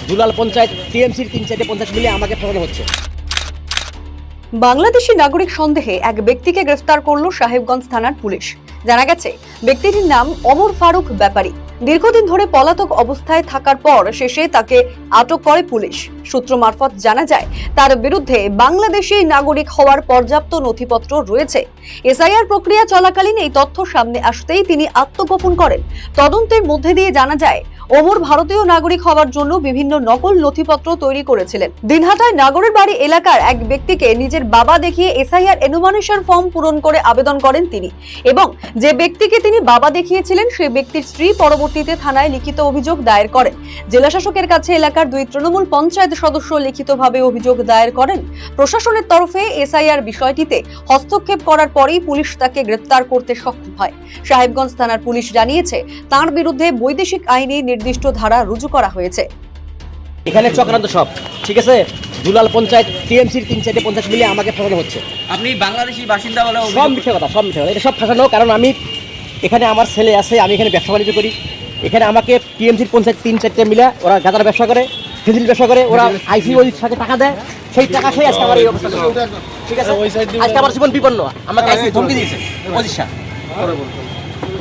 দুলাল পঞ্চায়েত টিএমসির 3-4টে পঞ্চায়েত মিলে আমাকে ফসানো হচ্ছে। বাংলাদেশি নাগরিক সন্দেহে এক ব্যক্তিকে গ্রেফতার করলো সাহেবগঞ্জ থানার পুলিশ। জানা গেছে ব্যক্তিটির নাম ওমর ফারুক ব্যাপারী। দীর্ঘদিন ধরে পলাতক অবস্থায় থাকার পর শেষে তাকে আটক করে পুলিশ। সূত্র মারফত জানা যায় তার বিরুদ্ধে বাংলাদেশি নাগরিক হওয়ার পর্যাপ্ত নথিপত্র রয়েছে। এসআইআর প্রক্রিয়া চলাকালীন এই তথ্য সামনে আসতেই তিনি আত্মগোপন করেন। তদন্তের মধ্যে দিয়ে জানা যায় ওমর ভারতীয় নাগরিক হওয়ার জন্য বিভিন্ন নকল নথিপত্র তৈরি করেছিলেন। দিনহাটায় নাগরের বাড়ি এলাকার এক ব্যক্তিকে নিজের বাবা দেখিয়ে এসআইআর এনুমারেশন ফর্ম পূরণ করে আবেদন করেন তিনি, এবং যে ব্যক্তিকে তিনি বাবা দেখিয়েছিলেন সেই ব্যক্তির স্ত্রী পরবর্তীতে থানায় লিখিত অভিযোগ দায়ের করেন। জেলাশাসকের কাছে এলাকার 2 তৃণমূল পঞ্চায়েত সদস্য লিখিতভাবে অভিযোগ দায়ের করেন। প্রশাসনের তরফে এসআইআর বিষয়টিতে হস্তক্ষেপ করার পরেই পুলিশ তাকে গ্রেফতার করতে সক্ষম হয়। সাহেবগঞ্জ থানার পুলিশ জানিয়েছে তার বিরুদ্ধে বৈদেশিক আইনে নির্দিষ্ট ধারা রুজু করা হয়েছে। এখানে চক্রান্ত সব ঠিক আছে। দুলাল পঞ্চায়েত টিএমসির 3-4টে পঞ্চায়েত মিলে আমাকে ফসানো হচ্ছে। আপনি বাংলাদেশি বাসিন্দা বলে সব মিথ্যে কথা, সব মিথ্যে কথা। এটা সব ফাঁসানো। কারণ আমি এখানে আমার ছেলে আছে, আমি এখানে ব্যবসা বাণিজ্য করি। এখানে আমাকে টিএমসির পঞ্চায়েত 3-4টে মিলে ওরা গাঁজার ব্যবসা করে, ফেজিল ব্যবসা করে, ওরা আইসিওর সাথে টাকা দেয়। সেই টাকা খেয়ে আজকে আমার এই অবস্থা। ঠিক আছে, আজকে আমার জীবন বিপন্ন। আমাকে আইসি ধমকি দিয়েছে 25